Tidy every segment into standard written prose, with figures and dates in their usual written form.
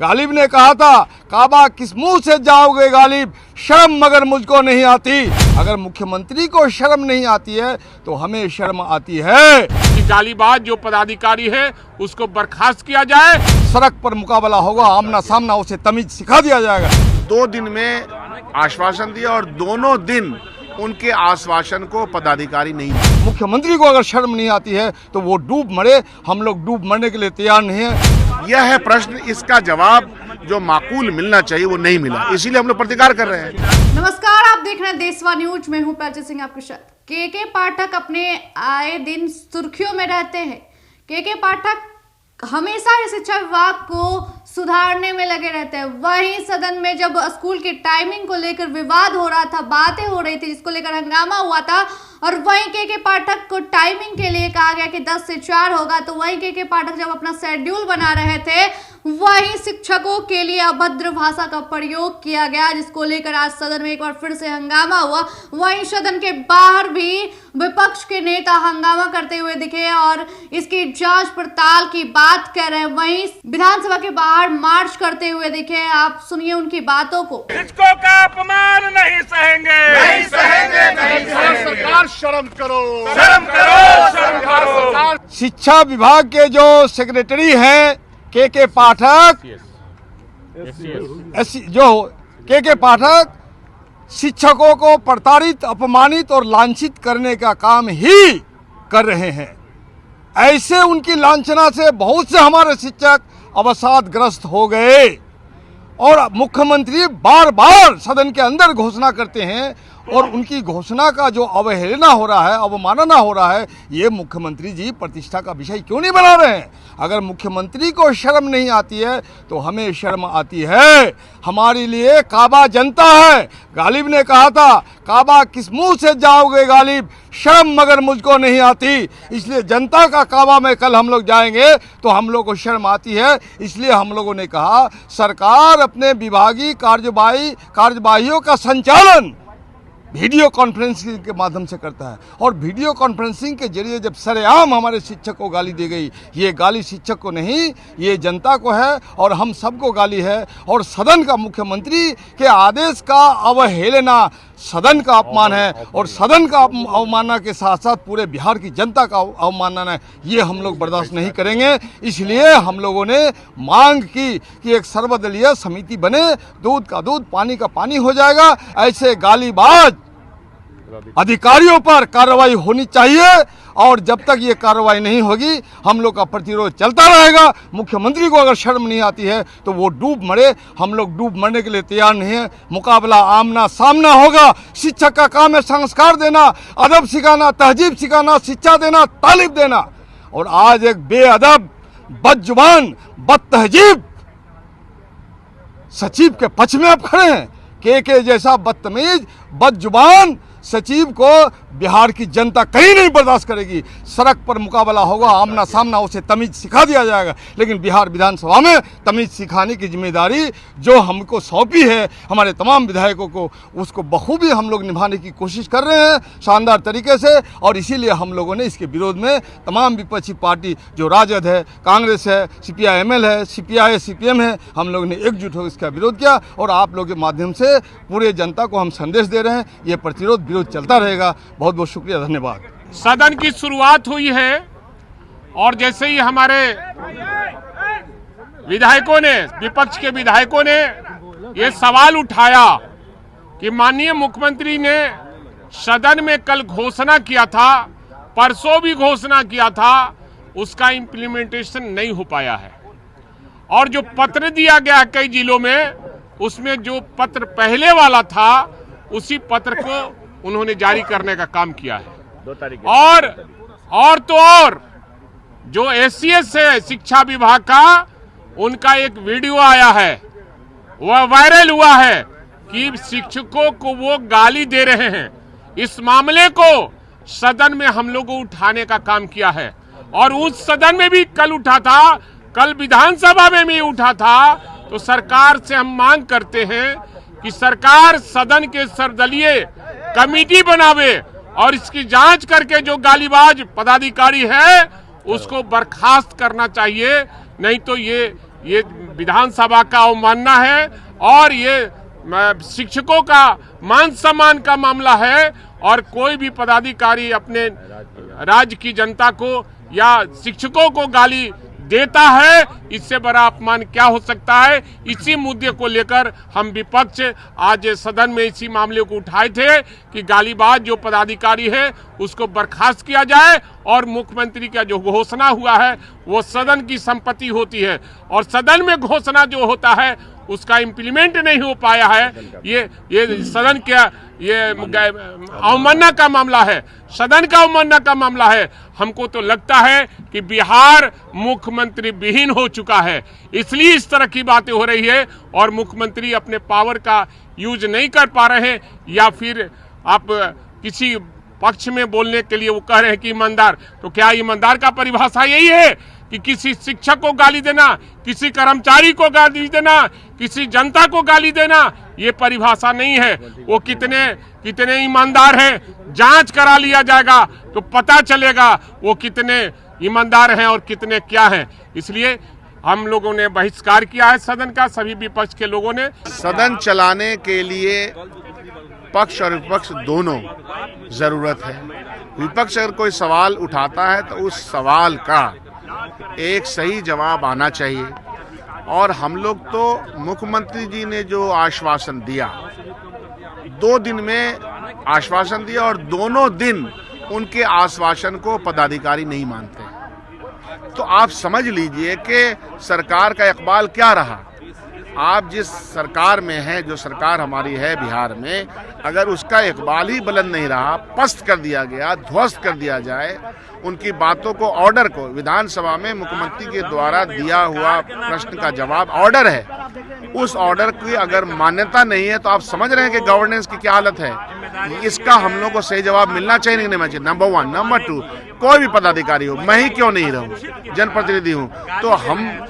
गालिब ने कहा था, काबा किस मुंह से जाओगे गालिब, शर्म मगर मुझको नहीं आती। अगर मुख्यमंत्री को शर्म नहीं आती है तो हमें शर्म आती है। कि गालीबाज जो पदाधिकारी है उसको बर्खास्त किया जाए। सड़क पर मुकाबला होगा, आमना सामना, उसे तमीज सिखा दिया जाएगा। 2 दिन में आश्वासन दिया और दोनों दिन उनके आश्वासन को पदाधिकारी नहीं दिया। मुख्यमंत्री को अगर शर्म नहीं आती है तो वो डूब मरे, हम लोग डूब मरने के लिए तैयार नहीं है। यह है प्रश्न, इसका जवाब जो माकूल मिलना चाहिए वो नहीं मिला, इसीलिए हम लोग प्रतिकार कर रहे हैं। नमस्कार, आप देख रहे हैं देशवा न्यूज। मैं हूं प्राची सिंह आपके साथ। के पाठक अपने आए दिन सुर्खियों में रहते हैं। के पाठक हमेशा ही शिक्षा विभाग को सुधारने में लगे रहते हैं। वहीं सदन में जब स्कूल की टाइमिंग को लेकर विवाद हो रहा था, बातें हो रही थी, जिसको लेकर हंगामा हुआ था, और वहीं के पाठक को टाइमिंग के लिए कहा गया कि 10 से 4 होगा, तो वहीं के पाठक जब अपना शेड्यूल बना रहे थे, वहीं शिक्षकों के लिए अभद्र भाषा का प्रयोग किया गया, जिसको लेकर आज सदन में एक बार फिर से हंगामा हुआ। वहीं सदन के बाहर भी विपक्ष के नेता हंगामा करते हुए दिखे और इसकी जांच पड़ताल की बात कर रहे हैं। वहीं विधानसभा के बाहर मार्च करते हुए दिखे। आप सुनिए उनकी बातों को। शिक्षकों का अपमान नहीं सहेंगे, नहीं सहेंगे, नहीं सहेंगे। सरकार शर्म करो, शर्म करो, शर्म करो। शिक्षा विभाग के जो सेक्रेटरी हैं के पाठक, जो के पाठक शिक्षकों को प्रताड़ित, अपमानित और लांछित करने का काम ही कर रहे हैं। ऐसे उनकी लांछना से बहुत से हमारे शिक्षक अवसादग्रस्त हो गए और मुख्यमंत्री बार बार सदन के अंदर घोषणा करते हैं और उनकी घोषणा का जो अवहेलना हो रहा है, अवमानना हो रहा है, ये मुख्यमंत्री जी प्रतिष्ठा का विषय क्यों नहीं बना रहे हैं? अगर मुख्यमंत्री को शर्म नहीं आती है तो हमें शर्म आती है। हमारे लिए काबा जनता है। गालिब ने कहा था, काबा किस मुंह से जाओगे गालिब, शर्म मगर मुझको नहीं आती। इसलिए जनता का काबा में कल हम लोग जाएंगे तो हम लोग को शर्म आती है। इसलिए हम लोगों ने कहा सरकार अपने विभागीय कार्यवाहियों का संचालन वीडियो कॉन्फ्रेंसिंग के माध्यम से करता है और वीडियो कॉन्फ्रेंसिंग के जरिए जब सरेआम हमारे शिक्षक को गाली दी गई, ये गाली शिक्षक को नहीं, ये जनता को है और हम सबको गाली है। और सदन का मुख्यमंत्री के आदेश का अवहेलना सदन का अपमान है और सदन का अवमानना के साथ साथ पूरे बिहार की जनता का अवमानना है। ये हम लोग बर्दाश्त नहीं करेंगे। इसलिए हम लोगों ने मांग की कि एक सर्वदलीय समिति बने, दूध का दूध, पानी का पानी हो जाएगा। ऐसे गालीबाज अधिकारियों पर कार्रवाई होनी चाहिए और जब तक ये कार्रवाई नहीं होगी हम लोग का प्रतिरोध चलता रहेगा। मुख्यमंत्री को अगर शर्म नहीं आती है तो वो डूब मरे, हम लोग डूब मरने के लिए तैयार नहीं है। मुकाबला आमना सामना होगा। शिक्षक का काम है संस्कार देना, अदब सिखाना, तहजीब सिखाना, शिक्षा देना, तालीम देना। और आज एक बेअदब, बदजुबान, बदतहजीब सचिव के पक्ष में आप खड़े हैं। के जैसा बदतमीज, बदजुबान सचिव को बिहार की जनता कहीं नहीं बर्दाश्त करेगी। सड़क पर मुकाबला होगा, आमना सामना, उसे तमीज सिखा दिया जाएगा। लेकिन बिहार विधानसभा में तमीज सिखाने की जिम्मेदारी जो हमको सौंपी है हमारे तमाम विधायकों को, उसको बखूबी हम लोग निभाने की कोशिश कर रहे हैं शानदार तरीके से। और इसीलिए हम लोगों ने इसके विरोध में तमाम विपक्षी पार्टी जो राजद है, कांग्रेस है, CPI-ML है, CPI CPM है, हम लोगों ने एकजुट होकर इसका विरोध किया और आप लोगों के माध्यम से पूरे जनता को हम संदेश दे रहे हैं। ये प्रतिरोध विरोध चलता रहेगा। बहुत बहुत शुक्रिया, धन्यवाद। सदन की शुरुआत हुई है और जैसे ही हमारे विधायकों ने, विपक्ष के विधायकों ने ये सवाल उठाया कि माननीय मुख्यमंत्री ने सदन में कल घोषणा किया था, परसों भी घोषणा किया था, उसका इम्प्लीमेंटेशन नहीं हो पाया है। और जो पत्र दिया गया कई जिलों में, उसमें जो पत्र पहले वाला था उसी पत्र को उन्होंने जारी करने का काम किया है। 2 तारीख और जो SCS है शिक्षा विभाग का, उनका एक वीडियो आया है, वह वायरल हुआ है कि शिक्षकों को वो गाली दे रहे हैं। इस मामले को सदन में हम लोगों को उठाने का काम किया है और उस सदन में भी कल उठा था, कल विधानसभा में भी उठा था। तो सरकार से हम मांग करते हैं कि सरकार सदन के सर्वदलीय कमेटी बनावे और इसकी जांच करके जो गालीबाज पदाधिकारी है उसको बर्खास्त करना चाहिए। नहीं तो ये ये विधानसभा का अवमानना है और ये शिक्षकों का मान सम्मान का मामला है। और कोई भी पदाधिकारी अपने राज्य की जनता को या शिक्षकों को गाली देता है, इससे बड़ा अपमान क्या हो सकता है। इसी मुद्दे को लेकर हम विपक्ष आज सदन में इसी मामले को उठाए थे कि गालीबाज जो पदाधिकारी है उसको बर्खास्त किया जाए और मुख्यमंत्री का जो घोषणा हुआ है वो सदन की संपत्ति होती है और सदन में घोषणा जो होता है उसका इम्प्लीमेंट नहीं हो पाया है। ये सदन का ये अवमानना का मामला है, सदन का अवमानना का मामला है। हमको तो लगता है कि बिहार मुख्यमंत्री विहीन हो चुका है, इसलिए इस तरह की बातें हो रही है और मुख्यमंत्री अपने पावर का यूज नहीं कर पा रहे हैं या फिर आप किसी पक्ष में बोलने के लिए वो कह रहे हैं कि ईमानदार। तो क्या ईमानदार का परिभाषा यही है कि किसी शिक्षक को गाली देना, किसी कर्मचारी को गाली देना, किसी जनता को गाली देना? ये परिभाषा नहीं है। वो कितने ईमानदार हैं, जांच करा लिया जाएगा तो पता चलेगा वो कितने ईमानदार हैं और कितने क्या हैं। इसलिए हम लोगों ने बहिष्कार किया है सदन का, सभी विपक्ष के लोगों ने। सदन चलाने के लिए पक्ष और विपक्ष दोनों जरूरत है। विपक्ष अगर कोई सवाल उठाता है तो उस सवाल का एक सही जवाब आना चाहिए। और हम लोग तो मुख्यमंत्री जी ने जो आश्वासन दिया, 2 दिन में आश्वासन दिया और दोनों दिन उनके आश्वासन को पदाधिकारी नहीं मानते। तो आप समझ लीजिए कि सरकार का इकबाल क्या रहा। आप जिस सरकार में हैं, जो सरकार हमारी है बिहार में, अगर उसका इकबाल ही बुलंद नहीं रहा, पस्त कर दिया गया, ध्वस्त कर दिया जाए, उनकी बातों को, ऑर्डर को, विधानसभा में मुख्यमंत्री के द्वारा दिया हुआ प्रश्न का जवाब ऑर्डर है, उस ऑर्डर की अगर मान्यता नहीं है तो आप समझ रहे हैं कि गवर्नेंस की क्या हालत है। इसका हम लोग को सही जवाब मिलना चाहिए, नहीं मिलना चाहिए, नंबर 1। नंबर 2, कोई भी पदाधिकारी हो, मैं ही क्यों नहीं रहूं, जनप्रतिनिधि हूं, तो हम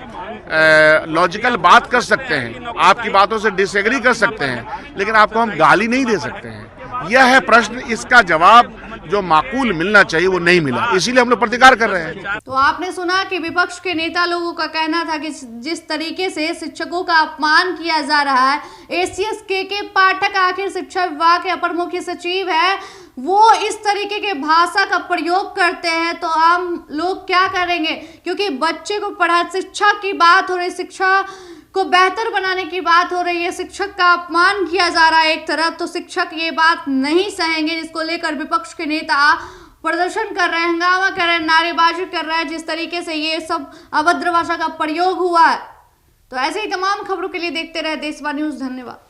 लॉजिकल बात कर सकते हैं, आपकी बातों से डिसएग्री कर सकते हैं, लेकिन आपको हम गाली नहीं दे सकते हैं। यह है प्रश्न, इसका जवाब जो माकूल मिलना चाहिए वो नहीं मिला, इसीलिए हम लोग प्रतिकार कर रहे हैं। तो आपने सुना कि विपक्ष के नेता लोगों का कहना था कि जिस तरीके से शिक्षकों का अपमान किया जा रहा है, एसीएस के पाठक आखिर शिक्षा विभाग के अपर मुख्य सचिव है, वो इस तरीके के भाषा का प्रयोग करते हैं तो आम लोग क्या करेंगे? क्योंकि बच्चे को पढ़ा, शिक्षा की बात हो रही, शिक्षा को बेहतर बनाने की बात हो रही है, शिक्षक का अपमान किया जा रहा है एक तरफ, तो शिक्षक ये बात नहीं सहेंगे, जिसको लेकर विपक्ष के नेता प्रदर्शन कर रहे हैं, हंगामा कर रहे हैं, नारेबाजी कर रहे हैं, जिस तरीके से ये सब अभद्र भाषा का प्रयोग हुआ है। तो ऐसे ही तमाम खबरों के लिए देखते रहे देशवा न्यूज। धन्यवाद।